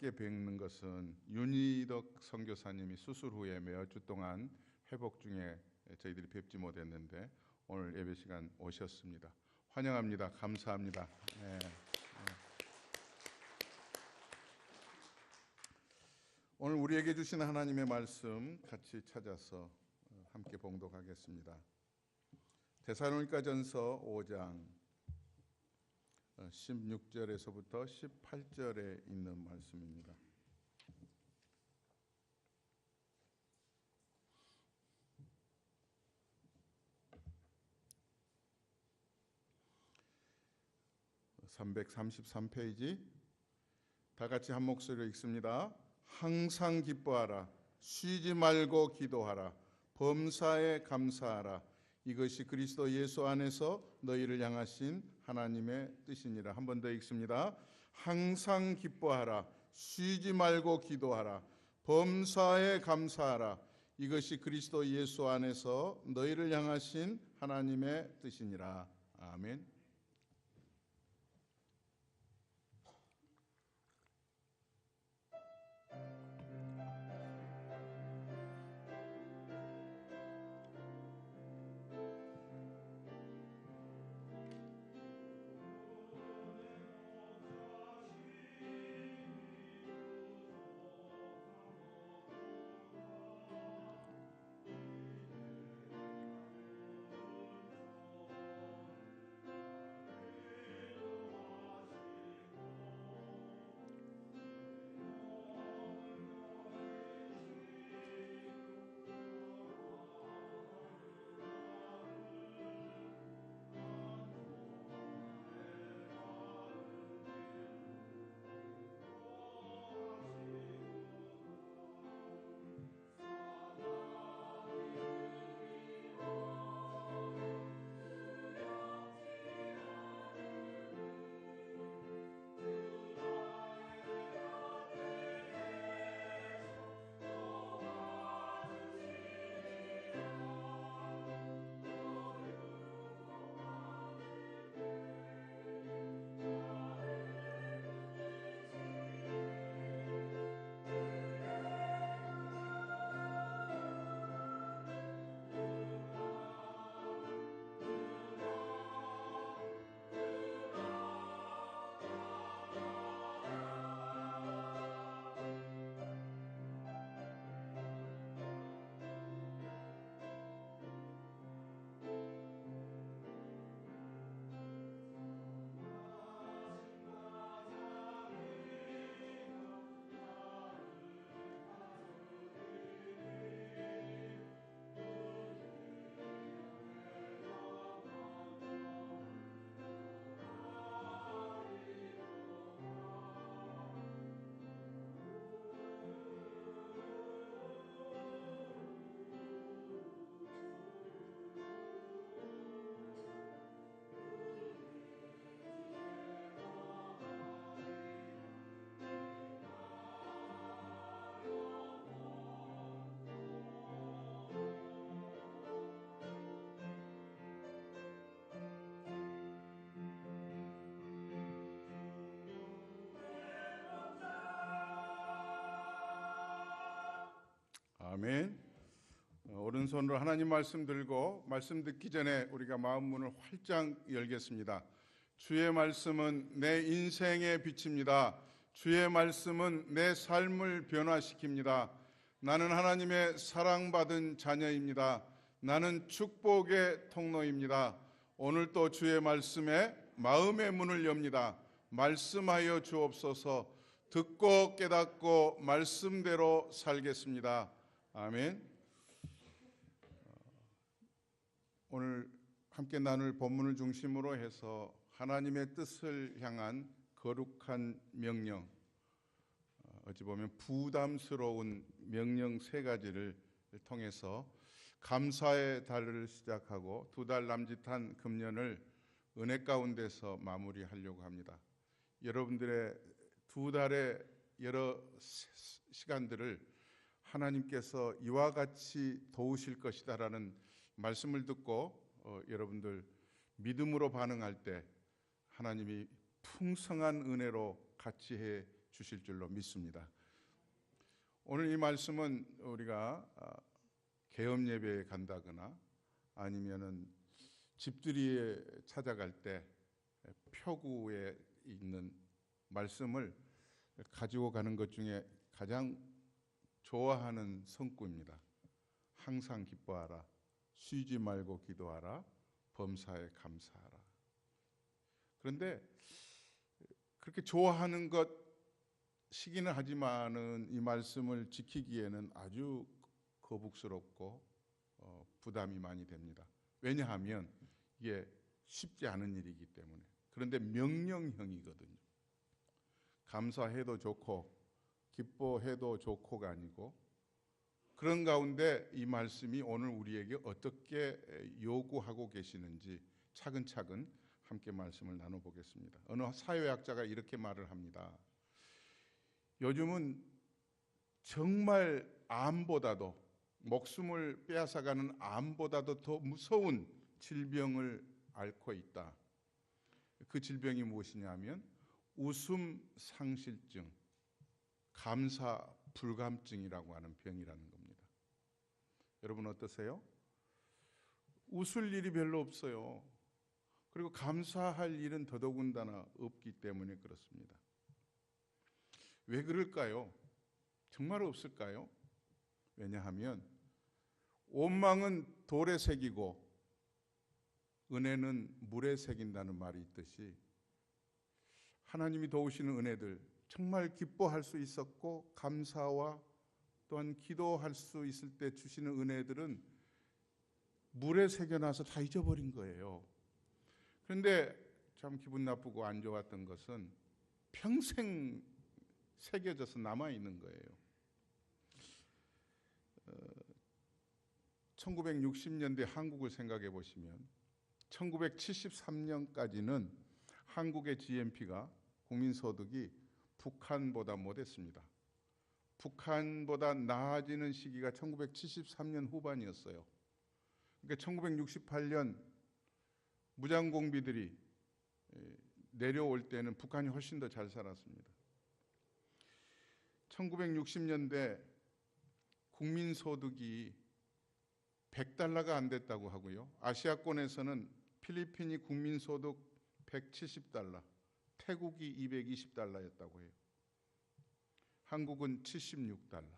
함께 뵙는 것은 윤희덕 선교사님이 수술 후에 몇 주 동안 회복 중에 저희들이 뵙지 못했는데 오늘 예배 시간 오셨습니다. 환영합니다. 감사합니다. 네. 오늘 우리에게 주신 하나님의 말씀 같이 찾아서 함께 봉독하겠습니다. 데살로니가전서 5장 16절에서부터 18절에 있는 말씀입니다. (333페이지) 다 같이 한 목소리로 읽습니다. 항상 기뻐하라, 쉬지 말고 기도하라, 범사에 감사하라. 이것이 그리스도 예수 안에서 너희를 향하신 하나님의 뜻이니라. 한 번 더 읽습니다. 항상 기뻐하라, 쉬지 말고 기도하라, 범사에 감사하라. 이것이 그리스도 예수 안에서 너희를 향하신 하나님의 뜻이니라. 아멘. 아멘. 오른손으로 하나님 말씀 들고 말씀 듣기 전에 우리가 마음 문을 활짝 열겠습니다. 주의 말씀은 내 인생의 빛입니다. 주의 말씀은 내 삶을 변화시킵니다. 나는 하나님의 사랑받은 자녀입니다. 나는 축복의 통로입니다. 오늘도 주의 말씀에 마음의 문을 엽니다. 말씀하여 주옵소서. 듣고 깨닫고 말씀대로 살겠습니다. 아멘. 오늘 함께 나눌 본문을 중심으로 해서 하나님의 뜻을 향한 거룩한 명령, 어찌 보면 부담스러운 명령 3가지를 통해서 감사의 달을 시작하고 2달 남짓한 금년을 은혜 가운데서 마무리하려고 합니다. 여러분들의 2달의 여러 시간들을 하나님께서 이와 같이 도우실 것이다라는 말씀을 듣고 여러분들 믿음으로 반응할 때 하나님이 풍성한 은혜로 같이 해 주실 줄로 믿습니다. 오늘 이 말씀은 우리가 개업 예배에 간다거나 아니면은 집들이에 찾아갈 때 표구에 있는 말씀을 가지고 가는 것 중에 가장 좋아하는 성구입니다. 항상 기뻐하라, 쉬지 말고 기도하라, 범사에 감사하라. 그런데 그렇게 좋아하는 것이기는 하지만은 이 말씀을 지키기에는 아주 거북스럽고 부담이 많이 됩니다. 왜냐하면 이게 쉽지 않은 일이기 때문에. 그런데 명령형이거든요. 감사해도 좋고 기뻐해도 좋고가 아니고, 그런 가운데 이 말씀이 오늘 우리에게 어떻게 요구하고 계시는지 차근차근 함께 말씀을 나눠보겠습니다. 어느 사회학자가 이렇게 말을 합니다. 요즘은 정말 암보다도, 목숨을 빼앗아가는 암보다도 더 무서운 질병을 앓고 있다. 그 질병이 무엇이냐면 웃음 상실증, 감사 불감증이라고 하는 병이라는 겁니다. 여러분 어떠세요? 웃을 일이 별로 없어요. 그리고 감사할 일은 더더군다나 없기 때문에 그렇습니다. 왜 그럴까요? 정말 없을까요? 왜냐하면 원망은 돌에 새기고 은혜는 물에 새긴다는 말이 있듯이, 하나님이 도우시는 은혜들, 정말 기뻐할 수 있었고 감사와 또한 기도할 수 있을 때 주시는 은혜들은 물에 새겨놔서 다 잊어버린 거예요. 그런데 참 기분 나쁘고 안 좋았던 것은 평생 새겨져서 남아있는 거예요. 1960년대 한국을 생각해 보시면 1973년까지는 한국의 GNP가, 국민소득이 북한보다 못했습니다. 북한보다 나아지는 시기가 1973년 후반이었어요. 그러니까 1968년 무장공비들이 내려올 때는 북한이 훨씬 더 잘 살았습니다. 1960년대 국민소득이 100달러가 안 됐다고 하고요. 아시아권에서는 필리핀이 국민소득 170달러, 태국이 220달러였다고 해요. 한국은 76달러.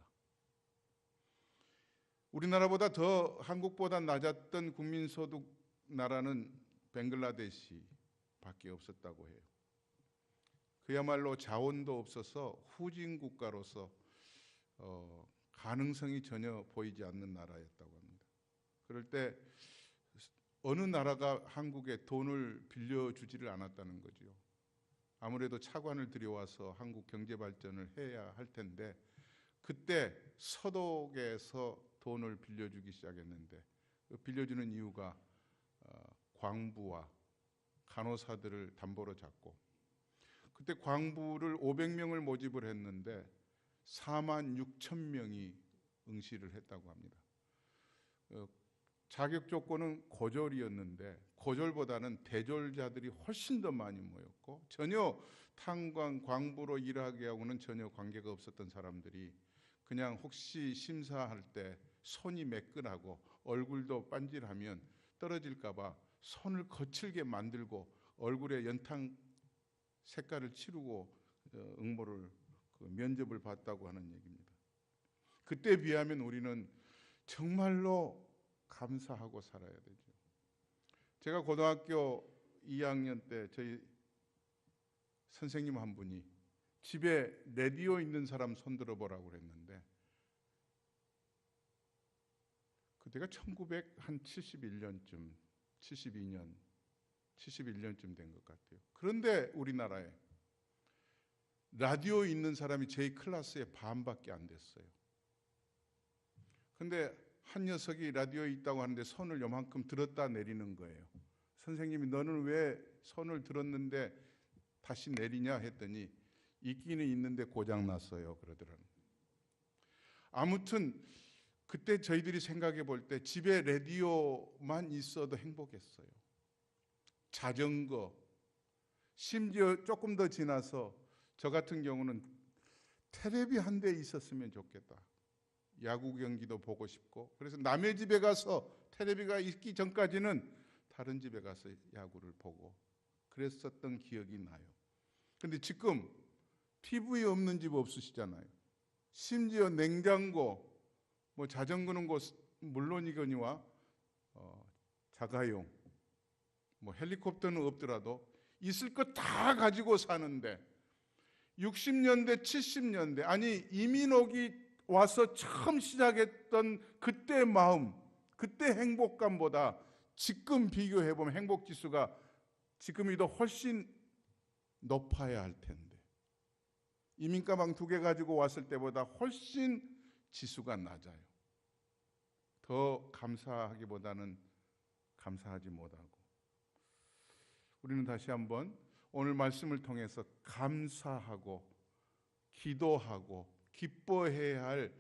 우리나라보다 더, 한국보다 낮았던 국민소득 나라는 벵글라데시밖에 없었다고 해요. 그야말로 자원도 없어서 후진 국가로서 가능성이 전혀 보이지 않는 나라였다고 합니다. 그럴 때 어느 나라가 한국에 돈을 빌려주지를 않았다는 거죠. 아무래도 차관을 들여와서 한국 경제 발전을 해야 할 텐데, 그때 서독에서 돈을 빌려주기 시작했는데, 빌려주는 이유가 광부와 간호사들을 담보로 잡고, 그때 광부를 500명을 모집을 했는데 46,000명이 응시를 했다고 합니다. 자격 조건은 고졸이었는데 고졸보다는 대졸자들이 훨씬 더 많이 모였고, 전혀 탄광, 광부로 일하게 하고는 전혀 관계가 없었던 사람들이 그냥 혹시 심사할 때 손이 매끈하고 얼굴도 반질하면 떨어질까 봐 손을 거칠게 만들고 얼굴에 연탄 색깔을 치르고 응모를, 면접을 봤다고 하는 얘기입니다. 그때에 비하면 우리는 정말로 감사하고 살아야 되죠. 제가 고등학교 2학년 때 저희 선생님 한 분이 집에 라디오 있는 사람 손들어 보라고 그랬는데, 그때가 1971년쯤, 72년, 71년쯤 된 것 같아요. 그런데 우리나라에 라디오 있는 사람이 저희 클래스의 반밖에 안 됐어요. 근데 한 녀석이 라디오에 있다고 하는데 손을 요만큼 들었다 내리는 거예요. 선생님이 너는 왜 손을 들었는데 다시 내리냐 했더니 있기는 있는데 고장 났어요 그러더라고요. 아무튼 그때 저희들이 생각해 볼 때 집에 라디오만 있어도 행복했어요. 자전거, 심지어 조금 더 지나서 저 같은 경우는 텔레비 한 대 있었으면 좋겠다. 야구 경기도 보고 싶고, 그래서 남의 집에 가서 텔레비가 있기 전까지는 다른 집에 가서 야구를 보고 그랬었던 기억이 나요. 근데 지금 TV 없는 집 없으시잖아요. 심지어 냉장고, 뭐 자전거는 물론이거니와 자가용, 뭐 헬리콥터는 없더라도 있을 것 다 가지고 사는데 60년대, 70년대, 아니 이민 오기 와서 처음 시작했던 그때 마음, 그때 행복감보다 지금 비교해보면 행복지수가 지금이 더 훨씬 높아야 할 텐데, 이민가방 2개 가지고 왔을 때보다 훨씬 지수가 낮아요. 더 감사하기보다는 감사하지 못하고, 우리는 다시 한번 오늘 말씀을 통해서 감사하고 기도하고 기뻐해야 할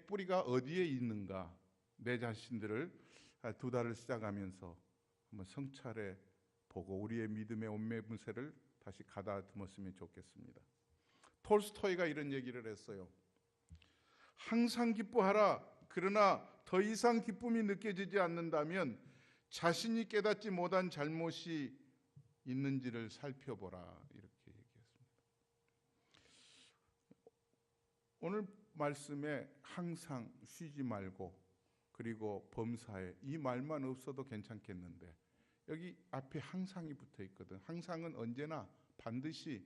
뿌리가 어디에 있는가, 내 자신들을 2달을 시작하면서 한번 성찰해 보고 우리의 믿음의 온매분세를 다시 가다듬었으면 좋겠습니다. 톨스토이가 이런 얘기를 했어요. 항상 기뻐하라. 그러나 더 이상 기쁨이 느껴지지 않는다면 자신이 깨닫지 못한 잘못이 있는지를 살펴보라. 이렇게 얘기했습니다. 오늘 말씀에 항상 쉬지 말고 그리고 범사에, 이 말만 없어도 괜찮겠는데 여기 앞에 항상이 붙어 있거든. 항상은 언제나 반드시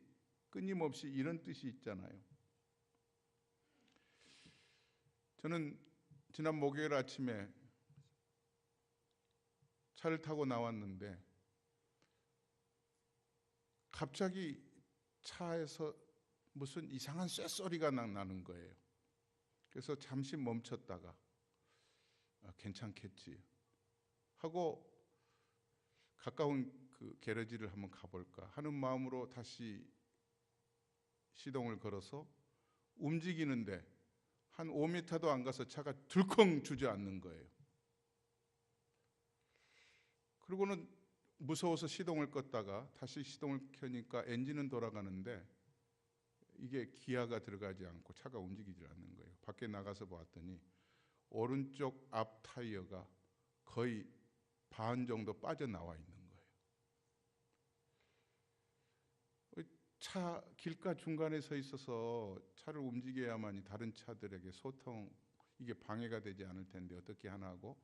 끊임없이 이런 뜻이 있잖아요. 저는 지난 목요일 아침에 차를 타고 나왔는데 갑자기 차에서 무슨 이상한 쇳소리가 나는 거예요. 그래서 잠시 멈췄다가 괜찮겠지 하고 가까운 그 게러지를 한번 가볼까 하는 마음으로 다시 시동을 걸어서 움직이는데 한 5m도 안 가서 차가 들컹 주저앉는 거예요. 그리고는 무서워서 시동을 껐다가 다시 시동을 켜니까 엔진은 돌아가는데 이게 기아가 들어가지 않고 차가 움직이질 않는 거예요. 밖에 나가서 봤더니 오른쪽 앞 타이어가 거의 반 정도 빠져나와 있는 거예요. 차 길가 중간에 서 있어서 차를 움직여야만이 다른 차들에게 소통, 이게 방해가 되지 않을 텐데 어떻게 하나 하고,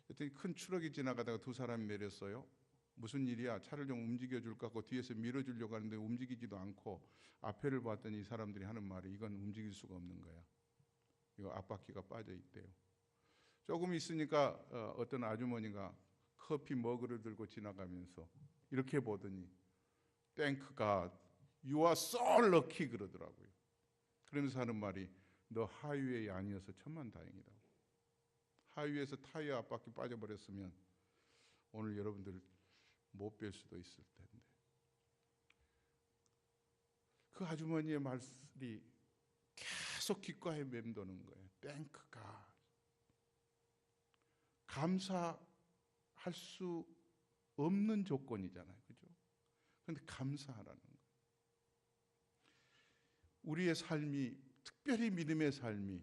그랬더니 큰 트럭이 지나가다가 2 사람이 내렸어요. 무슨 일이야? 차를 좀 움직여 줄까 하고 뒤에서 밀어주려고 하는데 움직이지도 않고, 앞에를 봤더니 이 사람들이 하는 말이 이건 움직일 수가 없는 거야. 이거 앞바퀴가 빠져 있대요. 조금 있으니까 어떤 아주머니가 커피 머그를 들고 지나가면서 이렇게 보더니 Thank God, you are so lucky 그러더라고요. 그러면서 하는 말이 너 하이웨이 아니어서 천만다행이라고. 하이웨이에서 타이어 앞바퀴 빠져버렸으면 오늘 여러분들 못 뵐 수도 있을 텐데. 그 아주머니의 말이 계속 귓가에 맴도는 거예요. Thank God. 감사할 수 없는 조건이잖아요. 그죠? 그런데 감사하라는 거예요. 우리의 삶이, 특별히 믿음의 삶이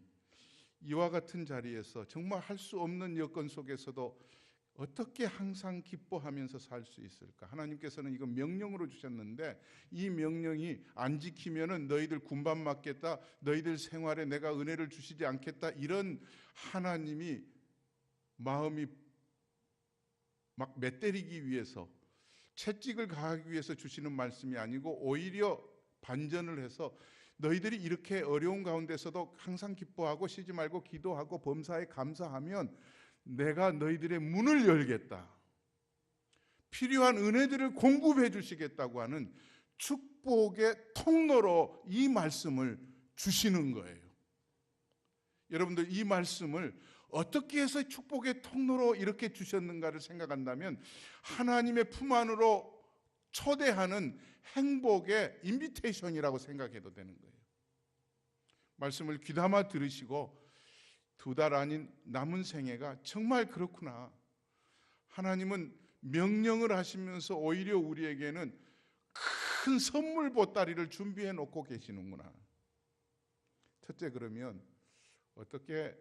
이와 같은 자리에서 정말 할 수 없는 여건 속에서도 어떻게 항상 기뻐하면서 살 수 있을까? 하나님께서는 이거 명령으로 주셨는데 이 명령이 안 지키면은 너희들 군밤 맞겠다, 너희들 생활에 내가 은혜를 주시지 않겠다, 이런 하나님이 마음이 막 맷때리기 위해서, 채찍을 가하기 위해서 주시는 말씀이 아니고 오히려 반전을 해서 너희들이 이렇게 어려운 가운데서도 항상 기뻐하고 쉬지 말고 기도하고 범사에 감사하면 내가 너희들의 문을 열겠다, 필요한 은혜들을 공급해 주시겠다고 하는 축복의 통로로 이 말씀을 주시는 거예요. 여러분들, 이 말씀을 어떻게 해서 축복의 통로로 이렇게 주셨는가를 생각한다면 하나님의 품 안으로 초대하는 행복의 인비테이션이라고 생각해도 되는 거예요. 말씀을 귀담아 들으시고 2달 아닌 남은 생애가 정말 그렇구나, 하나님은 명령을 하시면서 오히려 우리에게는 큰 선물 보따리를 준비해 놓고 계시는구나, 첫째, 그러면 어떻게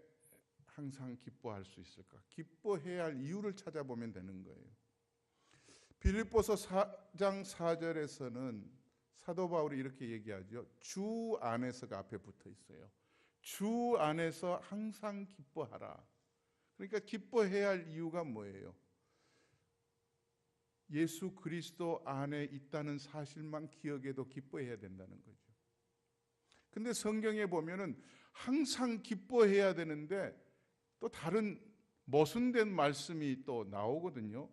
항상 기뻐할 수 있을까? 기뻐해야 할 이유를 찾아보면 되는 거예요. 빌립보서 4장 4절에서는 사도 바울이 이렇게 얘기하죠. 주 안에서가 앞에 붙어 있어요. 주 안에서 항상 기뻐하라. 그러니까 기뻐해야 할 이유가 뭐예요? 예수 그리스도 안에 있다는 사실만 기억해도 기뻐해야 된다는 거죠. 근데 성경에 보면은 항상 기뻐해야 되는데 또 다른 모순된 말씀이 또 나오거든요.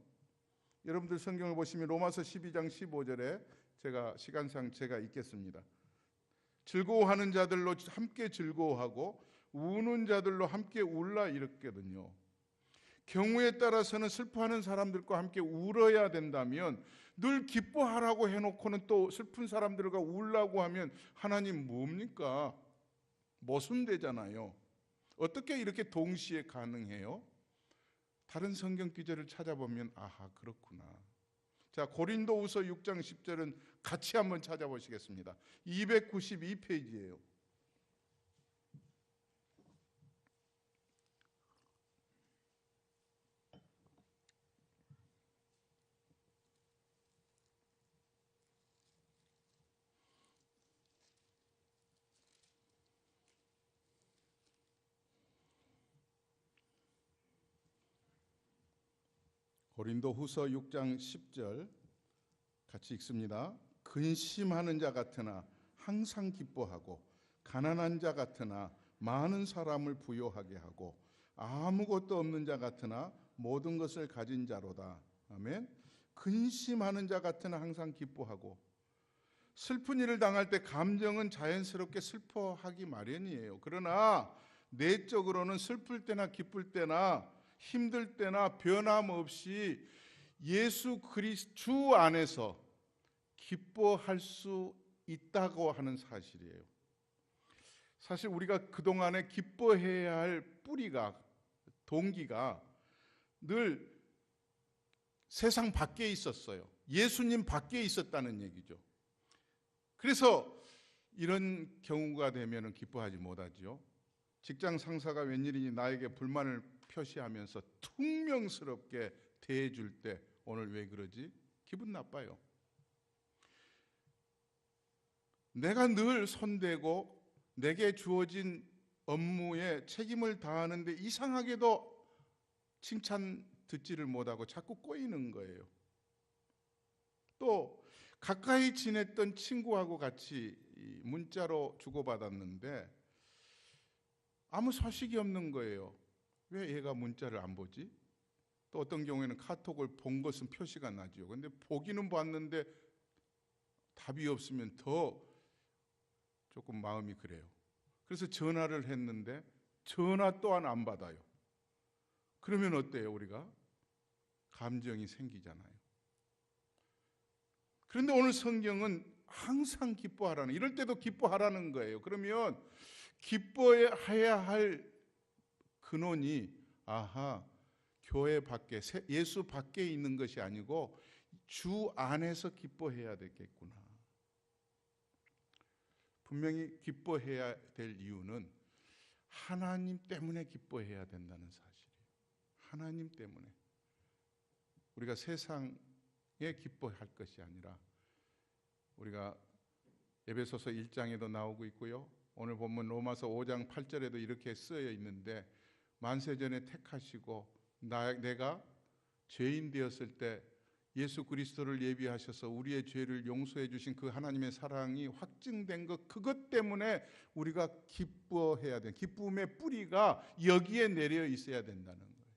여러분들 성경을 보시면 로마서 12장 15절에 시간상 제가 읽겠습니다. 즐거워하는 자들로 함께 즐거워하고 우는 자들로 함께 울라 이랬거든요. 경우에 따라서는 슬퍼하는 사람들과 함께 울어야 된다면 늘 기뻐하라고 해놓고는 또 슬픈 사람들과 울라고 하면 하나님 뭡니까? 모순되잖아요. 어떻게 이렇게 동시에 가능해요? 다른 성경 기절을 찾아보면 아하 그렇구나. 자, 고린도후서 6장 10절은 같이 한번 찾아보시겠습니다. 292페이지예요. 고린도후서 6장 10절 같이 읽습니다. 근심하는 자 같으나 항상 기뻐하고 가난한 자 같으나 많은 사람을 부요하게 하고 아무것도 없는 자 같으나 모든 것을 가진 자로다. 아멘. 근심하는 자 같으나 항상 기뻐하고 슬픈 일을 당할 때 감정은 자연스럽게 슬퍼하기 마련이에요. 그러나 내적으로는 슬플 때나 기쁠 때나 힘들 때나 변함없이 예수 그리스도 주 안에서 기뻐할 수 있다고 하는 사실이에요. 사실 우리가 그동안에 기뻐해야 할 뿌리가 동기가 늘 세상 밖에 있었어요. 예수님 밖에 있었다는 얘기죠. 그래서 이런 경우가 되면 기뻐하지 못하죠. 직장 상사가 웬일이니 나에게 불만을 표시하면서 퉁명스럽게 대해줄 때 오늘 왜 그러지? 기분 나빠요. 내가 늘 손대고 내게 주어진 업무에 책임을 다하는데 이상하게도 칭찬 듣지를 못하고 자꾸 꼬이는 거예요. 또 가까이 지냈던 친구하고 같이 문자로 주고받았는데 아무 소식이 없는 거예요. 왜 얘가 문자를 안 보지? 또 어떤 경우에는 카톡을 본 것은 표시가 나죠. 근데 보기는 봤는데 답이 없으면 더 조금 마음이 그래요. 그래서 전화를 했는데 전화 또한 안 받아요. 그러면 어때요? 우리가 감정이 생기잖아요. 그런데 오늘 성경은 항상 기뻐하라는, 이럴 때도 기뻐하라는 거예요. 그러면 기뻐해야 할 근원이 교회 밖에, 예수 밖에 있는 것이 아니고 주 안에서 기뻐해야 되겠구나. 분명히 기뻐해야 될 이유는 하나님 때문에 기뻐해야 된다는 사실이에요. 하나님 때문에. 우리가 세상에 기뻐할 것이 아니라, 우리가 에베소서 1장에도 나오고 있고요. 오늘 본문 로마서 5장 8절에도 이렇게 쓰여 있는데, 만세전에 택하시고 내가 죄인 되었을 때 예수 그리스도를 예비하셔서 우리의 죄를 용서해 주신 그 하나님의 사랑이 확증된 것, 그것 때문에 우리가 기뻐해야 돼. 기쁨의 뿌리가 여기에 내려 있어야 된다는 거예요.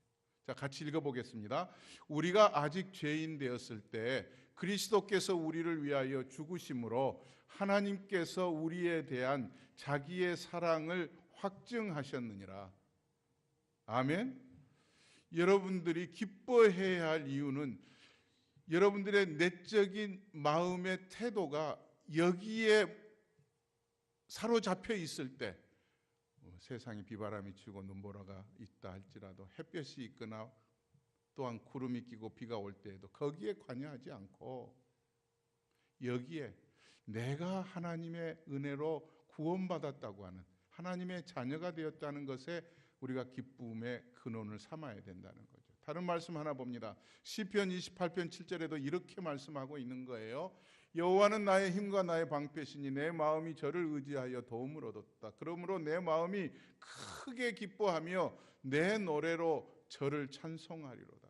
자, 같이 읽어보겠습니다. 우리가 아직 죄인 되었을 때 그리스도께서 우리를 위하여 죽으심으로 하나님께서 우리에 대한 자기의 사랑을 확증하셨느니라. 아멘. 여러분들이 기뻐해야 할 이유는 여러분들의 내적인 마음의 태도가 여기에 사로잡혀 있을 때, 세상에 비바람이 치고 눈보라가 있다 할지라도, 햇볕이 있거나 또한 구름이 끼고 비가 올 때에도 거기에 관여하지 않고 여기에 내가 하나님의 은혜로 구원받았다고 하는, 하나님의 자녀가 되었다는 것에 우리가 기쁨의 근원을 삼아야 된다는 거죠. 다른 말씀 하나 봅니다. 시편 28편 7절에도 이렇게 말씀하고 있는 거예요. 여호와는 나의 힘과 나의 방패시니 내 마음이 저를 의지하여 도움을 얻었다. 그러므로 내 마음이 크게 기뻐하며 내 노래로 저를 찬송하리로다.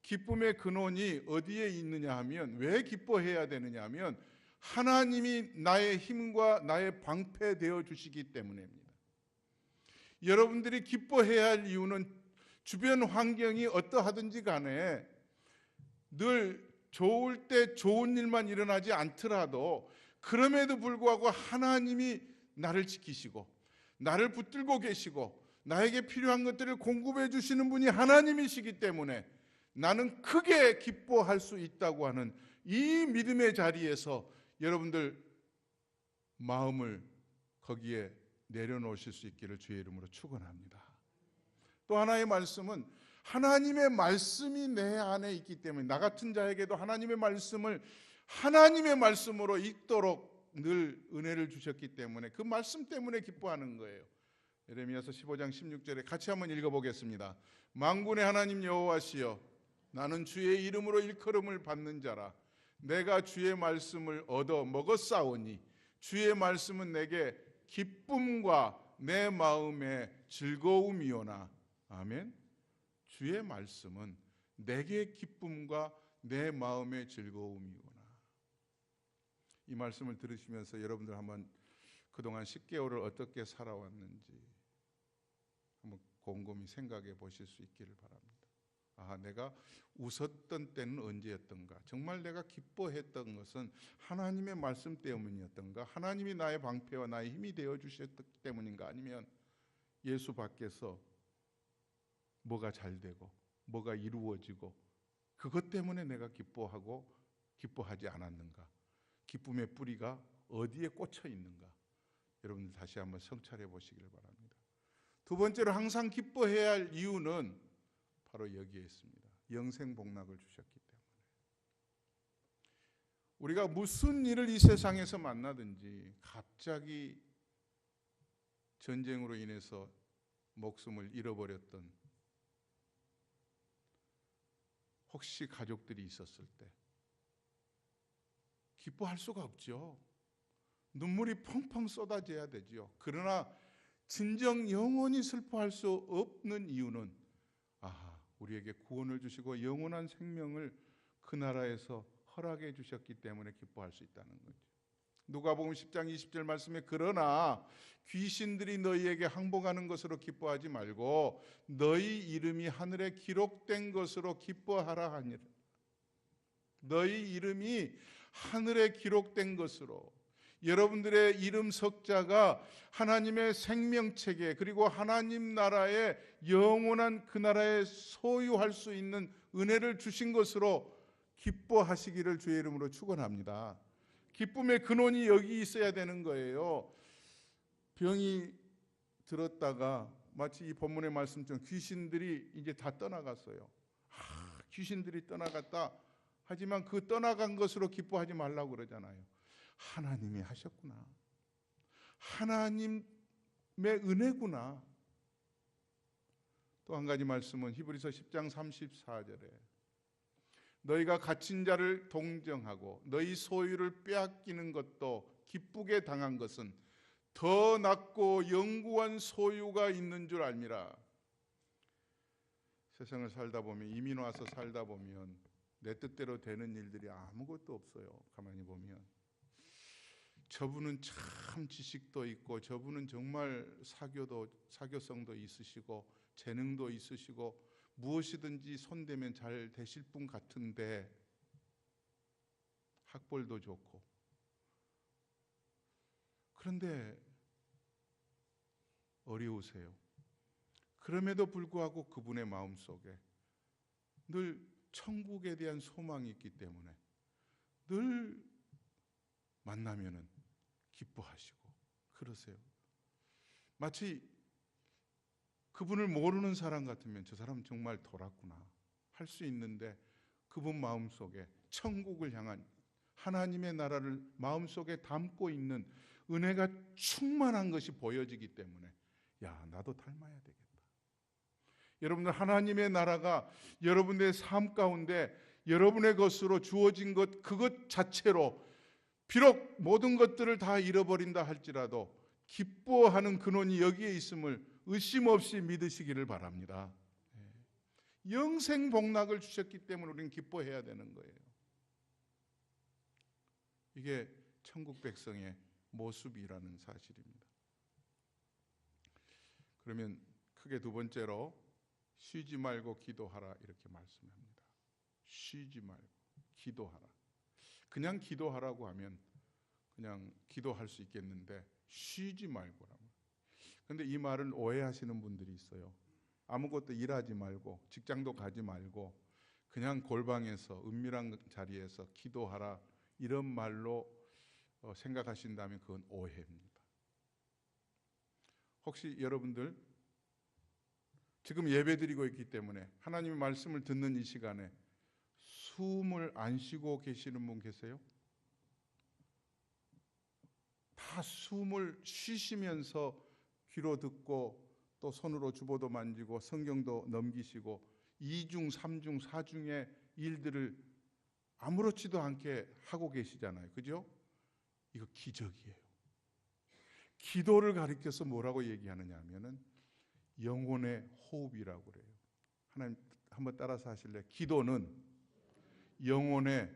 기쁨의 근원이 어디에 있느냐 하면, 왜 기뻐해야 되느냐 하면 하나님이 나의 힘과 나의 방패 되어 주시기 때문입니다. 여러분들이 기뻐해야 할 이유는 주변 환경이 어떠하든지 간에 늘 좋을 때 좋은 일만 일어나지 않더라도 그럼에도 불구하고 하나님이 나를 지키시고 나를 붙들고 계시고 나에게 필요한 것들을 공급해 주시는 분이 하나님이시기 때문에 나는 크게 기뻐할 수 있다고 하는 이 믿음의 자리에서 여러분들 마음을 거기에 내려놓으실 수 있기를 주의 이름으로 축원합니다. 또 하나의 말씀은 하나님의 말씀이 내 안에 있기 때문에 나 같은 자에게도 하나님의 말씀을 하나님의 말씀으로 읽도록 늘 은혜를 주셨기 때문에 그 말씀 때문에 기뻐하는 거예요. 예레미야서 15장 16절에 같이 한번 읽어보겠습니다. 만군의 하나님 여호와시여, 나는 주의 이름으로 일컬음을 받는 자라. 내가 주의 말씀을 얻어 먹었사오니 주의 말씀은 내게 기쁨과 내 마음의 즐거움이오나. 아멘. 주의 말씀은 내게 기쁨과 내 마음의 즐거움이구나. 이 말씀을 들으시면서 여러분들 한번 그동안 10개월을 어떻게 살아왔는지 한번 곰곰이 생각해 보실 수 있기를 바랍니다. 내가 웃었던 때는 언제였던가? 정말 내가 기뻐했던 것은 하나님의 말씀 때문이었던가? 하나님이 나의 방패와 나의 힘이 되어 주셨기 때문인가? 아니면 예수 밖에서 뭐가 잘 되고 뭐가 이루어지고 그것 때문에 내가 기뻐하고 기뻐하지 않았는가? 기쁨의 뿌리가 어디에 꽂혀 있는가? 여러분들 다시 한번 성찰해 보시기를 바랍니다. 두 번째로 항상 기뻐해야 할 이유는 바로 여기에 있습니다. 영생복락을 주셨기 때문에. 우리가 무슨 일을 이 세상에서 만나든지 갑자기 전쟁으로 인해서 목숨을 잃어버렸던 혹시 가족들이 있었을 때 기뻐할 수가 없죠. 눈물이 펑펑 쏟아져야 되죠. 그러나 진정 영원히 슬퍼할 수 없는 이유는 우리에게 구원을 주시고 영원한 생명을 그 나라에서 허락해 주셨기 때문에 기뻐할 수 있다는 거죠. 누가복음 10장 20절 말씀에 그러나 귀신들이 너희에게 항복하는 것으로 기뻐하지 말고 너희 이름이 하늘에 기록된 것으로 기뻐하라 하니라. 너희 이름이 하늘에 기록된 것으로, 여러분들의 이름 석자가 하나님의 생명체계 그리고 하나님 나라의 영원한 그 나라에 소유할 수 있는 은혜를 주신 것으로 기뻐하시기를 주의 이름으로 축원합니다. 기쁨의 근원이 여기 있어야 되는 거예요. 병이 들었다가 마치 이 본문의 말씀처럼 귀신들이 이제 다 떠나갔어요. 귀신들이 떠나갔다. 하지만 그 떠나간 것으로 기뻐하지 말라고 그러잖아요. 하나님이 하셨구나. 하나님의 은혜구나. 또 한 가지 말씀은 히브리서 10장 34절에 너희가 갇힌 자를 동정하고 너희 소유를 빼앗기는 것도 기쁘게 당한 것은 더 낫고 영구한 소유가 있는 줄 알미라. 세상을 살다 보면, 이민 와서 살다 보면 내 뜻대로 되는 일들이 아무것도 없어요. 가만히 보면 저분은 참 지식도 있고 저분은 정말 사교성도 있으시고 재능도 있으시고 무엇이든지 손대면 잘 되실 분 같은데 학벌도 좋고, 그런데 어려우세요. 그럼에도 불구하고 그분의 마음속에 늘 천국에 대한 소망이 있기 때문에 늘 만나면은 기뻐하시고 그러세요. 마치 그분을 모르는 사람 같으면 저 사람 정말 돌았구나 할 수 있는데 그분 마음속에 천국을 향한 하나님의 나라를 마음속에 담고 있는 은혜가 충만한 것이 보여지기 때문에 야, 나도 닮아야 되겠다. 여러분들, 하나님의 나라가 여러분의 삶 가운데 여러분의 것으로 주어진 것, 그것 자체로 비록 모든 것들을 다 잃어버린다 할지라도 기뻐하는 근원이 여기에 있음을 의심 없이 믿으시기를 바랍니다. 영생 복락을 주셨기 때문에 우리는 기뻐해야 되는 거예요. 이게 천국 백성의 모습이라는 사실입니다. 그러면 크게 두 번째로 쉬지 말고 기도하라 이렇게 말씀합니다. 쉬지 말고 기도하라. 그냥 기도하라고 하면 그냥 기도할 수 있겠는데 쉬지 말고라면. 그런데 이 말을 오해하시는 분들이 있어요. 아무것도 일하지 말고 직장도 가지 말고 그냥 골방에서 은밀한 자리에서 기도하라 이런 말로 생각하신다면 그건 오해입니다. 혹시 여러분들 지금 예배드리고 있기 때문에 하나님의 말씀을 듣는 이 시간에 숨을 안 쉬고 계시는 분 계세요? 다 숨을 쉬시면서 귀로 듣고 또 손으로 주보도 만지고 성경도 넘기시고 2중, 3중, 4중의 일들을 아무렇지도 않게 하고 계시잖아요. 그죠? 이거 기적이에요. 기도를 가리켜서 뭐라고 얘기하느냐 하면은 영혼의 호흡이라고 그래요. 하나님 한번 따라서 하실래요? 기도는 영혼의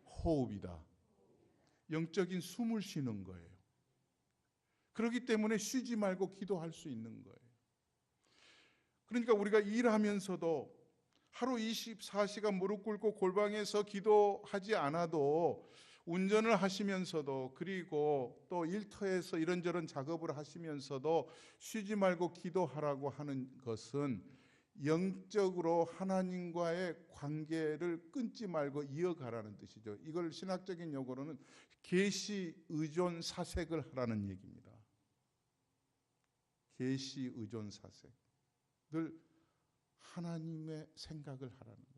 호흡이다. 영적인 숨을 쉬는 거예요. 그렇기 때문에 쉬지 말고 기도할 수 있는 거예요. 그러니까 우리가 일하면서도 하루 24시간 무릎 꿇고 골방에서 기도하지 않아도 운전을 하시면서도 그리고 또 일터에서 이런저런 작업을 하시면서도 쉬지 말고 기도하라고 하는 것은 영적으로 하나님과의 관계를 끊지 말고 이어가라는 뜻이죠. 이걸 신학적인 용어로는 계시 의존 사색을 하라는 얘기입니다. 계시 의존 사색. 늘 하나님의 생각을 하라는 거죠.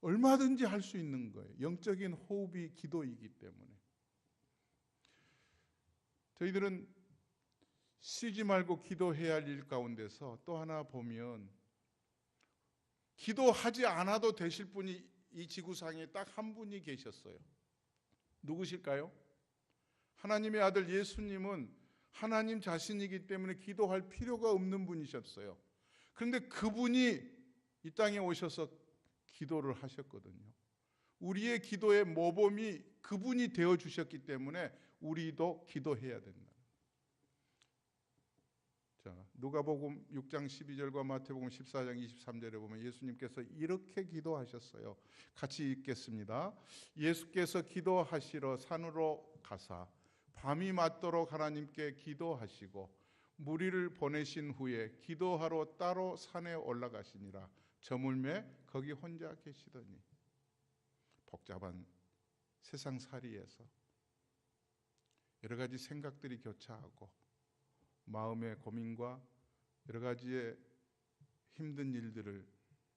얼마든지 할 수 있는 거예요. 영적인 호흡이 기도이기 때문에. 저희들은 쉬지 말고 기도해야 할 일 가운데서 또 하나 보면 기도하지 않아도 되실 분이 이 지구상에 딱 한 분이 계셨어요. 누구실까요? 하나님의 아들 예수님은 하나님 자신이기 때문에 기도할 필요가 없는 분이셨어요. 그런데 그분이 이 땅에 오셔서 기도를 하셨거든요. 우리의 기도의 모범이 그분이 되어주셨기 때문에 우리도 기도해야 된다. 자, 누가복음 6장 12절과 마태복음 14장 23절에 보면 예수님께서 이렇게 기도하셨어요. 같이 읽겠습니다. 예수께서 기도하시러 산으로 가사 밤이 맞도록 하나님께 기도하시고 무리를 보내신 후에 기도하러 따로 산에 올라가시니라. 저물매 거기 혼자 계시더니 복잡한 세상살이에서 여러 가지 생각들이 교차하고 마음의 고민과 여러 가지의 힘든 일들을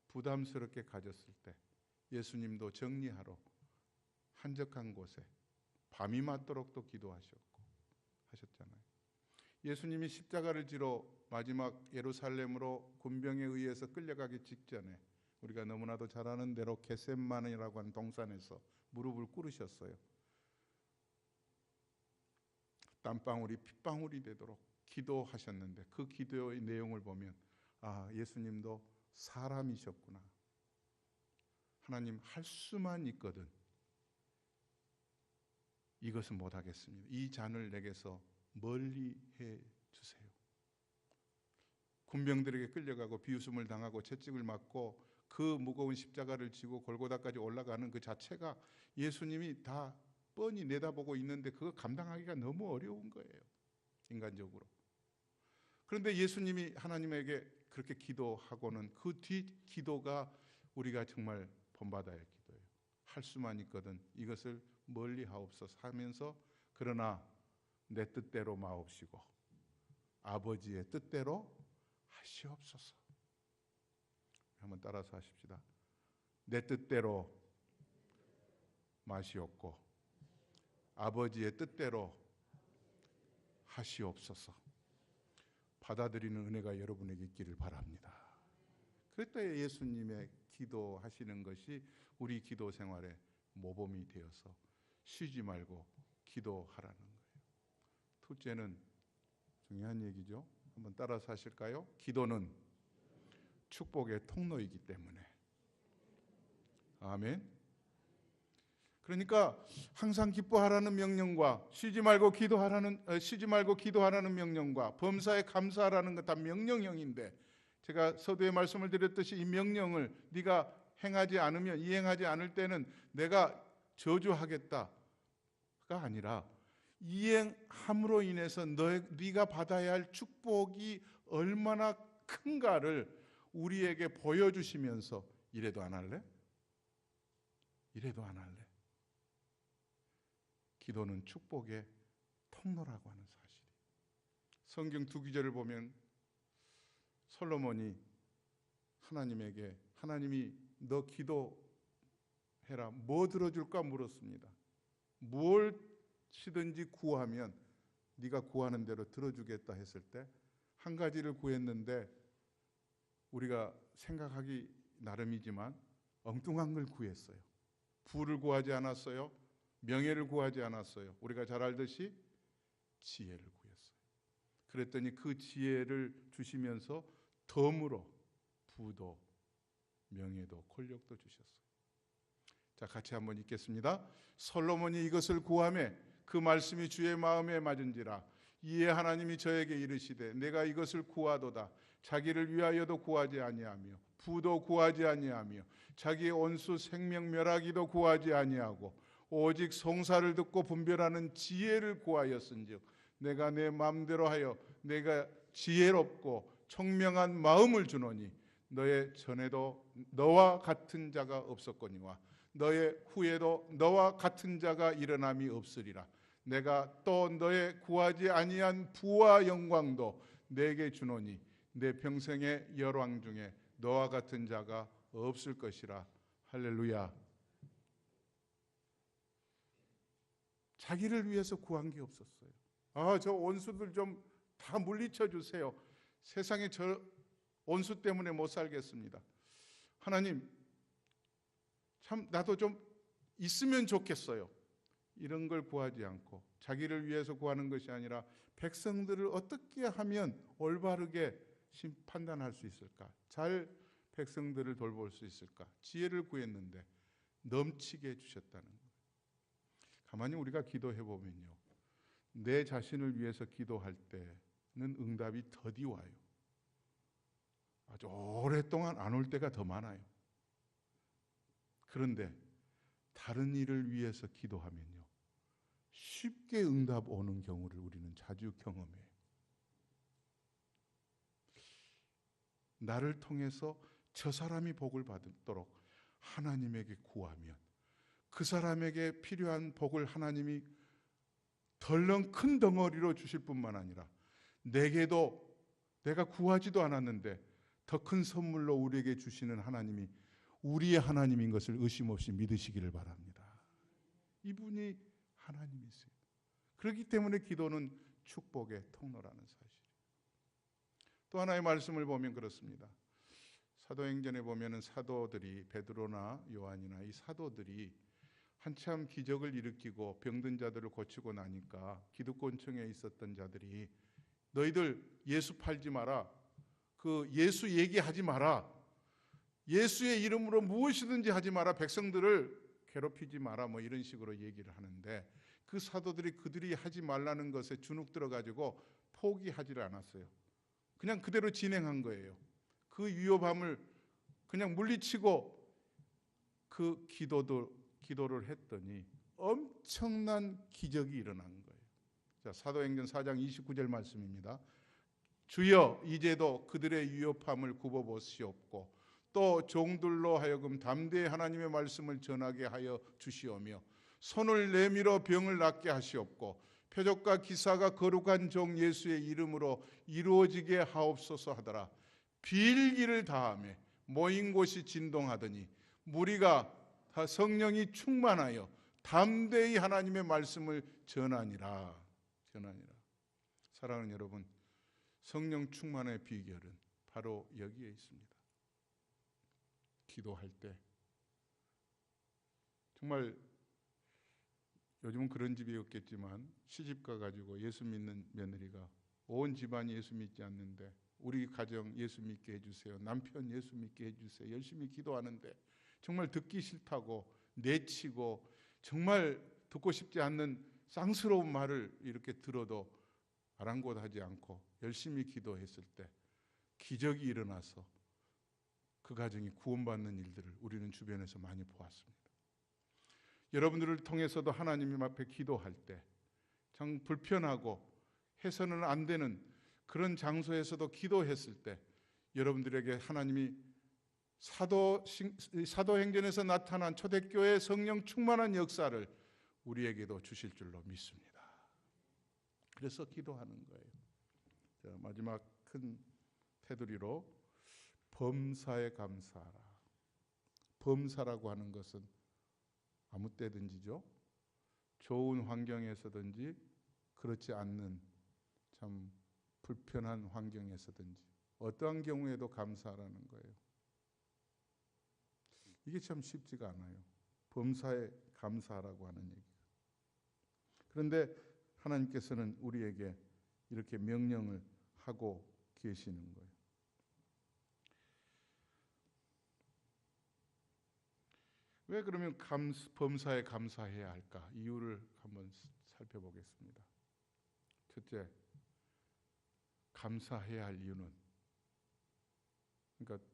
부담스럽게 가졌을 때 예수님도 정리하러 한적한 곳에 밤이 맞도록 또 기도하셨고 하셨잖아요. 예수님이 십자가를 지러 마지막 예루살렘으로 군병에 의해서 끌려가기 직전에 우리가 너무나도 잘 아는 대로 겟세마네라고 하는 동산에서 무릎을 꿇으셨어요. 땀방울이 핏방울이 되도록 기도하셨는데 그 기도의 내용을 보면 아, 예수님도 사람이셨구나. 하나님 할 수만 있거든 이것은 못하겠습니다. 이 잔을 내게서 멀리 해주세요. 군병들에게 끌려가고 비웃음을 당하고 채찍을 맞고 그 무거운 십자가를 지고 골고다까지 올라가는 그 자체가 예수님이 다 뻔히 내다보고 있는데 그거 감당하기가 너무 어려운 거예요. 인간적으로. 그런데 예수님이 하나님에게 그렇게 기도하고는 그 뒤 기도가 우리가 정말 본받아야 할 기도예요. 할 수만 있거든 이것을 멀리 하옵소서 하면서 그러나 내 뜻대로 마옵시고 아버지의 뜻대로 하시옵소서. 한번 따라서 하십시다. 내 뜻대로 맛이 없고 아버지의 뜻대로 하시옵소서. 받아들이는 은혜가 여러분에게 있기를 바랍니다. 그럴 때 예수님의 기도하시는 것이 우리 기도 생활의 모범이 되어서 쉬지 말고 기도하라는 거예요. 둘째는 중요한 얘기죠. 한번 따라서 하실까요? 기도는 축복의 통로이기 때문에. 아멘. 그러니까 항상 기뻐하라는 명령과 쉬지 말고 기도하라는 명령과 범사에 감사하라는 것 다 명령형인데, 제가 서두에 말씀을 드렸듯이 이 명령을 네가 이행하지 않을 때는 내가 저주하겠다가 아니라 이행함으로 인해서 네가 받아야 할 축복이 얼마나 큰가를 우리에게 보여주시면서 이래도 안 할래? 이래도 안 할래? 기도는 축복의 통로라고 하는 사실이. 성경 두 구절을 보면 솔로몬이 하나님에게 하나님이 너 기도해라 뭐 들어줄까 물었습니다. 무엇이든지 구하면 네가 구하는 대로 들어주겠다 했을 때 한 가지를 구했는데 우리가 생각하기 나름이지만 엉뚱한 걸 구했어요. 부를 구하지 않았어요. 명예를 구하지 않았어요. 우리가 잘 알듯이 지혜를 구했어요. 그랬더니 그 지혜를 주시면서 덤으로 부도 명예도 권력도 주셨어요. 자, 같이 한번 읽겠습니다. 솔로몬이 이것을 구하매 그 말씀이 주의 마음에 맞은지라. 이에 하나님이 저에게 이르시되 내가 이것을 구하도다. 자기를 위하여도 구하지 아니하며 부도 구하지 아니하며 자기의 온수 생명 멸하기도 구하지 아니하고 오직 송사를 듣고 분별하는 지혜를 구하였은즉 내가 내 마음대로 하여 내가 지혜롭고 청명한 마음을 주노니 너의 전에도 너와 같은 자가 없었거니와 너의 후에도 너와 같은 자가 일어남이 없으리라. 내가 또 너의 구하지 아니한 부와 영광도 내게 주노니 내 평생의 열왕 중에 너와 같은 자가 없을 것이라. 할렐루야. 자기를 위해서 구한 게 없었어요. 저 원수들 좀 다 물리쳐 주세요. 세상에 저 원수 때문에 못 살겠습니다. 하나님, 참 나도 좀 있으면 좋겠어요. 이런 걸 구하지 않고 자기를 위해서 구하는 것이 아니라 백성들을 어떻게 하면 올바르게 판단할 수 있을까? 잘 백성들을 돌볼 수 있을까? 지혜를 구했는데 넘치게 주셨다는 거예요. 가만히 우리가 기도해 보면요, 내 자신을 위해서 기도할 때는 응답이 더디 와요. 아주 오랫동안 안 올 때가 더 많아요. 그런데 다른 일을 위해서 기도하면요, 쉽게 응답 오는 경우를 우리는 자주 경험해요. 나를 통해서 저 사람이 복을 받도록 하나님에게 구하면 그 사람에게 필요한 복을 하나님이 덜렁 큰 덩어리로 주실 뿐만 아니라 내게도 내가 구하지도 않았는데 더 큰 선물로 우리에게 주시는 하나님이 우리의 하나님인 것을 의심 없이 믿으시기를 바랍니다. 이분이 하나님이세요. 그렇기 때문에 기도는 축복의 통로라는 사실이에요. 또 하나의 말씀을 보면 그렇습니다. 사도행전에 보면은 사도들이 베드로나 요한이나 이 사도들이 한참 기적을 일으키고 병든 자들을 고치고 나니까 기득권층에 있었던 자들이 너희들 예수 팔지 마라. 그 예수 얘기하지 마라. 예수의 이름으로 무엇이든지 하지 마라. 백성들을 괴롭히지 마라. 뭐 이런 식으로 얘기를 하는데 그 사도들이 그들이 하지 말라는 것에 주눅 들어가지고 포기하지를 않았어요. 그냥 그대로 진행한 거예요. 그 위협함을 그냥 물리치고 그 기도를 했더니 엄청난 기적이 일어난 거예요. 자, 사도행전 4장 29절 말씀입니다. 주여 이제도 그들의 위협함을 굽어보시옵고 또 종들로 하여금 담대히 하나님의 말씀을 전하게 하여 주시오며 손을 내밀어 병을 낫게 하시옵고 표적과 기사가 거룩한 종 예수의 이름으로 이루어지게 하옵소서 하더라. 빌기를 다하며 모인 곳이 진동하더니 무리가 다 성령이 충만하여 담대히 하나님의 말씀을 전하니라. 사랑하는 여러분, 성령 충만의 비결은 바로 여기에 있습니다. 기도할 때 정말 요즘은 그런 집이 없겠지만 시집가 가지고 예수 믿는 며느리가 온 집안이 예수 믿지 않는데 우리 가정 예수 믿게 해주세요. 남편 예수 믿게 해주세요. 열심히 기도하는데 정말 듣기 싫다고 내치고 정말 듣고 싶지 않는 쌍스러운 말을 이렇게 들어도 아랑곳하지 않고 열심히 기도했을 때 기적이 일어나서 그 가정이 구원받는 일들을 우리는 주변에서 많이 보았습니다. 여러분들을 통해서도 하나님 앞에 기도할 때 참 불편하고 해서는 안 되는 그런 장소에서도 기도했을 때 여러분들에게 하나님이 사도행전에서 나타난 초대교회 성령 충만한 역사를 우리에게도 주실 줄로 믿습니다. 그래서 기도하는 거예요. 자, 마지막 큰 테두리로 범사에 감사하라. 범사라고 하는 것은 아무 때든지죠. 좋은 환경에서든지 그렇지 않는 참 불편한 환경에서든지 어떠한 경우에도 감사하라는 거예요. 이게 참 쉽지가 않아요. 범사에 감사하라고 하는 얘기가. 그런데 하나님께서는 우리에게 이렇게 명령을 하고 계시는 거예요. 왜 그러면 범사에 감사해야 할까? 이유를 한번 살펴보겠습니다. 첫째, 감사해야 할 이유는 그러니까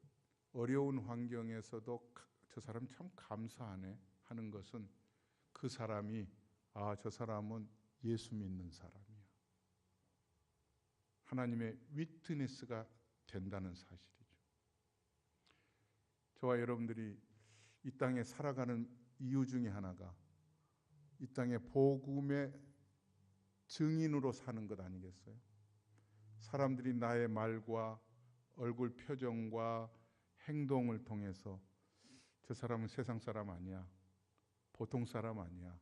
어려운 환경에서도 저 사람 참 감사하네 하는 것은 그 사람이 저 사람은 예수 믿는 사람이야. 하나님의 위트니스가 된다는 사실이죠. 저와 여러분들이 이 땅에 살아가는 이유 중에 하나가 이 땅의 복음의 증인으로 사는 것 아니겠어요? 사람들이 나의 말과 얼굴 표정과 행동을 통해서 저 사람은 세상 사람 아니야. 보통 사람 아니야.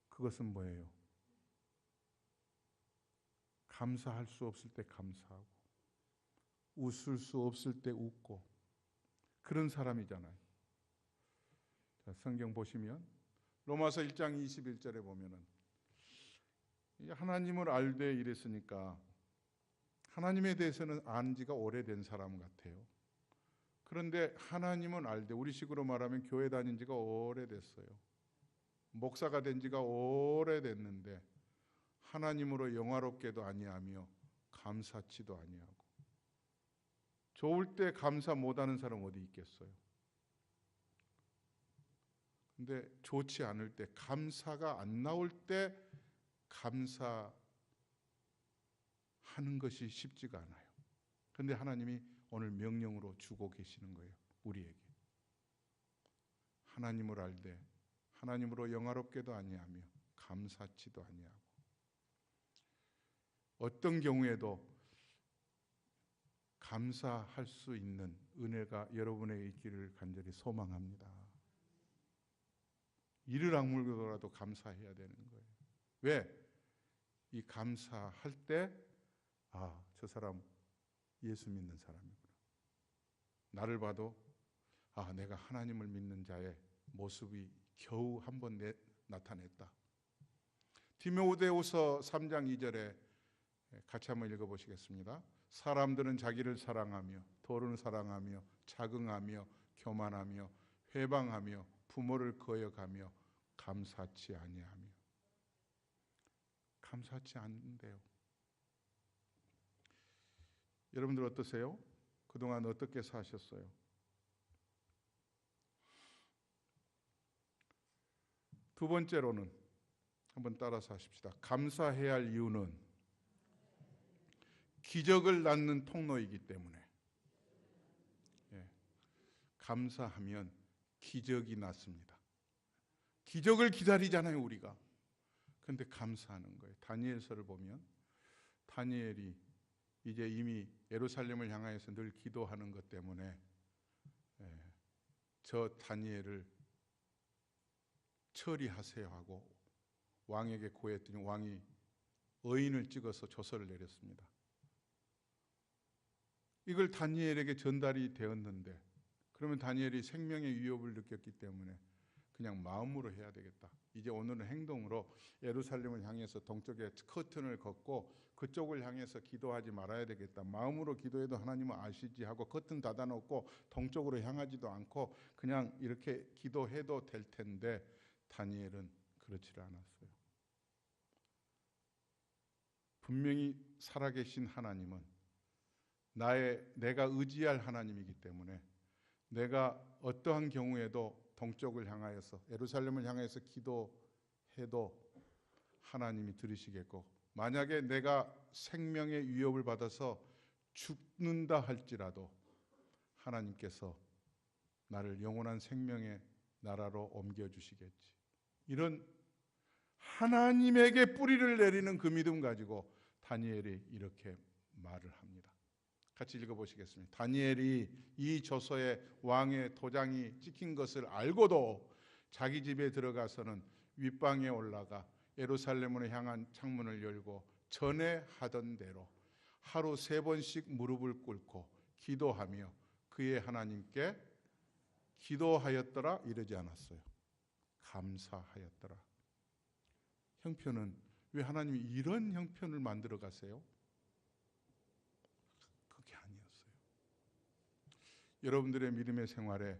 그것은 뭐예요? 감사할 수 없을 때 감사하고 웃을 수 없을 때 웃고 그런 사람이잖아요. 자, 성경 보시면 로마서 1장 21절에 보면은 하나님을 알되 이랬으니까 하나님에 대해서는 안 지가 오래된 사람 같아요. 그런데 하나님은 알되 우리 식으로 말하면 교회 다닌 지가 오래됐어요. 목사가 된 지가 오래됐는데 하나님으로 영화롭게도 아니하며 감사치도 아니하고 좋을 때 감사 못하는 사람 어디 있겠어요? 근데 좋지 않을 때 감사가 안 나올 때 감사하는 것이 쉽지가 않아요. 그런데 하나님이 오늘 명령으로 주고 계시는 거예요. 우리에게. 하나님을 알되 하나님으로 영화롭게도 아니하며 감사치도 아니하고 어떤 경우에도 감사할 수 있는 은혜가 여러분에게 있기를 간절히 소망합니다. 이를 악물고라도 감사해야 되는 거예요. 왜? 이 감사할 때 저 사람 예수 믿는 사람이구나. 나를 봐도 내가 하나님을 믿는 자의 모습이 겨우 한 번 나타냈다. 디모데후서 3장 2절에 같이 한번 읽어보시겠습니다. 사람들은 자기를 사랑하며 도를 사랑하며 자긍하며 교만하며 회방하며 부모를 거역하며 감사치 아니하며. 감사치 않는데요. 여러분들 어떠세요? 그동안 어떻게 사셨어요? 두 번째로는 한번 따라서 하십시다. 감사해야 할 이유는 기적을 낳는 통로이기 때문에. 감사하면 기적이 났습니다. 기적을 기다리잖아요, 우리가. 그런데 감사하는 거예요. 다니엘서를 보면 다니엘이 이제 이미 예루살렘을 향하여서 늘 기도하는 것 때문에 저 다니엘을 처리하세요 하고 왕에게 고했더니 왕이 의인을 찍어서 조서를 내렸습니다. 이걸 다니엘에게 전달이 되었는데, 그러면 다니엘이 생명의 위협을 느꼈기 때문에 그냥 마음으로 해야 되겠다. 이제 오늘은 행동으로 예루살렘을 향해서 동쪽에 커튼을 걷고 그쪽을 향해서 기도하지 말아야 되겠다. 마음으로 기도해도 하나님은 아시지 하고 커튼 닫아놓고 동쪽으로 향하지도 않고 그냥 이렇게 기도해도 될 텐데, 다니엘은 그렇지 않았어요. 분명히 살아계신 하나님은 내가 의지할 하나님이기 때문에 내가 어떠한 경우에도 동쪽을 향하여서 예루살렘을 향해서 기도해도 하나님이 들으시겠고, 만약에 내가 생명의 위협을 받아서 죽는다 할지라도 하나님께서 나를 영원한 생명의 나라로 옮겨주시겠지. 이런 하나님에게 뿌리를 내리는 그 믿음 가지고 다니엘이 이렇게 말을 합니다. 같이 읽어보시겠습니다. 다니엘이 이 조서에 왕의 도장이 찍힌 것을 알고도 자기 집에 들어가서는 윗방에 올라가 예루살렘으로 향한 창문을 열고 전에 하던 대로 하루 3번씩 무릎을 꿇고 기도하며 그의 하나님께 기도하였더라 이러지 않았어요. 감사하였더라. 형편은 왜 하나님이 이런 형편을 만들어 가세요? 그게 아니었어요. 여러분들의 믿음의 생활에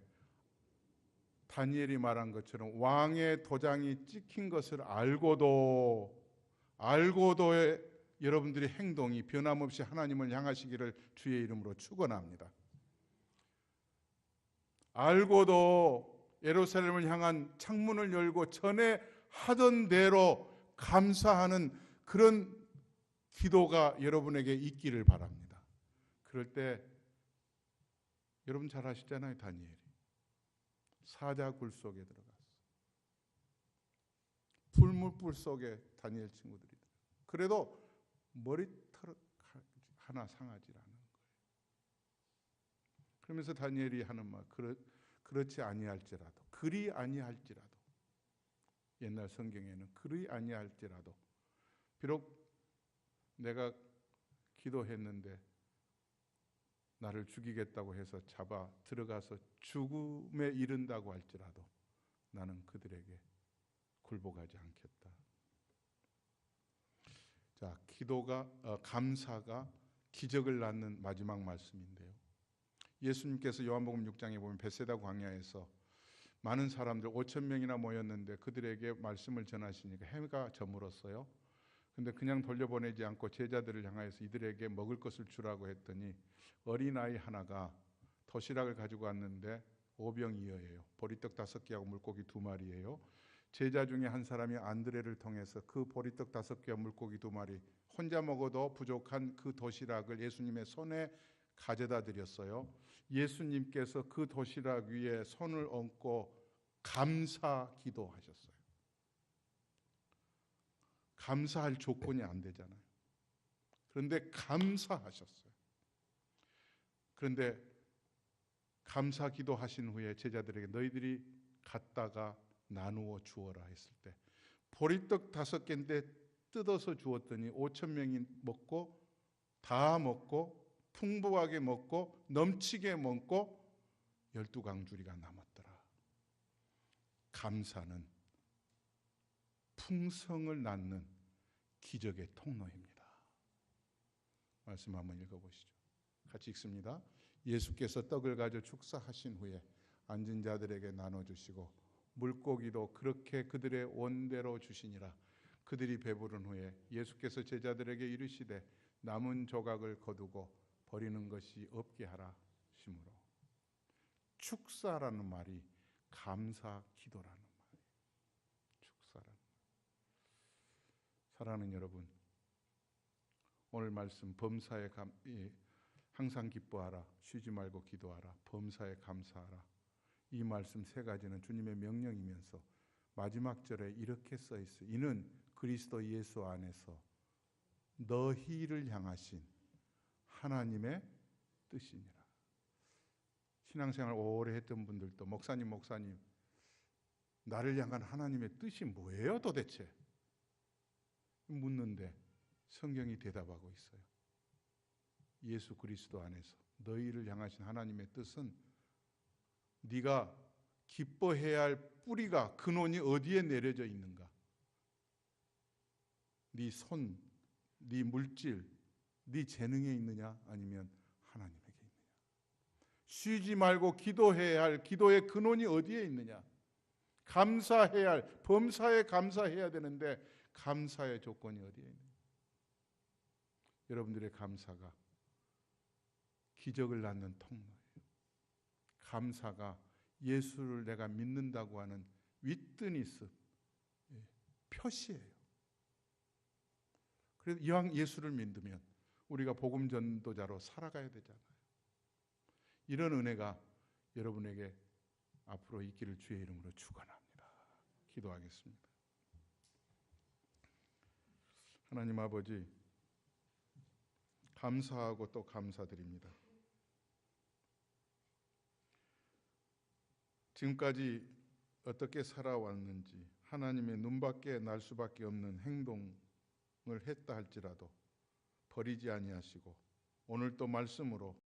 다니엘이 말한 것처럼 왕의 도장이 찍힌 것을 알고도 여러분들의 행동이 변함없이 하나님을 향하시기를 주의 이름으로 축원합니다. 알고도 예루살렘을 향한 창문을 열고 전에 하던 대로 감사하는 그런 기도가 여러분에게 있기를 바랍니다. 그럴 때 여러분 잘 아시잖아요. 다니엘이 사자굴 속에 들어갔어. 풀무불 속에 다니엘 친구들이 들어갔어. 그래도 머리털 하나 상하지 않은 거예요. 그러면서 다니엘이 하는 말, 그렇지 아니할지라도, 그리 아니할지라도, 옛날 성경에는 그리 아니할지라도, 비록 내가 기도했는데 나를 죽이겠다고 해서 잡아 들어가서 죽음에 이른다고 할지라도 나는 그들에게 굴복하지 않겠다. 자, 감사가 기적을 낳는 마지막 말씀인데요. 예수님께서 요한복음 6장에 보면 베세다 광야에서 많은 사람들 5,000명이나 모였는데 그들에게 말씀을 전하시니까 해가 저물었어요. 근데 그냥 돌려보내지 않고 제자들을 향하여서 이들에게 먹을 것을 주라고 했더니 어린아이 하나가 도시락을 가지고 왔는데 오병이어예요. 보리떡 5개하고 물고기 2마리예요. 제자 중에 한 사람이 안드레를 통해서 그 보리떡 5개와 물고기 2마리 혼자 먹어도 부족한 그 도시락을 예수님의 손에 가져다 드렸어요. 예수님께서 그 도시락 위에 손을 얹고 감사 기도하셨어요. 감사할 조건이 안 되잖아요. 그런데 감사하셨어요. 그런데 감사 기도하신 후에 제자들에게 너희들이 갔다가 나누어 주어라 했을 때 보리떡 5개인데 뜯어서 주었더니 5,000명이 먹고 다 먹고 풍부하게 먹고 넘치게 먹고 12강주리가 남았더라. 감사는 풍성을 낳는 기적의 통로입니다. 말씀 한번 읽어보시죠. 같이 읽습니다. 예수께서 떡을 가져 축사하신 후에 앉은 자들에게 나눠주시고 물고기도 그렇게 그들의 원대로 주시니라. 그들이 배부른 후에 예수께서 제자들에게 이르시되 남은 조각을 거두고 버리는 것이 없게 하라 심으로. 축사라는 말이 감사 기도라는 말이에요. 축사라는 말. 사랑하는 여러분, 오늘 말씀 범사에 항상 기뻐하라, 쉬지 말고 기도하라, 범사에 감사하라. 이 말씀 3가지는 주님의 명령이면서 마지막 절에 이렇게 써 있어요. 이는 그리스도 예수 안에서 너희를 향하신 하나님의 뜻이니라. 신앙생활 오래 했던 분들도 목사님 나를 향한 하나님의 뜻이 뭐예요 도대체? 묻는데 성경이 대답하고 있어요. 예수 그리스도 안에서 너희를 향하신 하나님의 뜻은 네가 기뻐해야 할 뿌리가 근원이 어디에 내려져 있는가? 네 손, 네 물질, 네 재능에 있느냐 아니면 하나님에게 있느냐? 쉬지 말고 기도해야 할 기도의 근원이 어디에 있느냐? 감사해야 할 범사에 감사해야 되는데 감사의 조건이 어디에 있느냐? 여러분들의 감사가 기적을 낳는 통로예요. 감사가 예수를 내가 믿는다고 하는 윗뜨니스 표시예요. 그래서 이왕 예수를 믿으면 우리가 복음 전도자로 살아가야 되잖아요. 이런 은혜가 여러분에게 앞으로 있기를 주의 이름으로 축원합니다. 기도하겠습니다. 하나님 아버지, 감사하고 또 감사드립니다. 지금까지 어떻게 살아왔는지 하나님의 눈밖에 날 수밖에 없는 행동을 했다 할지라도 버리지 아니하시고 오늘 또 말씀으로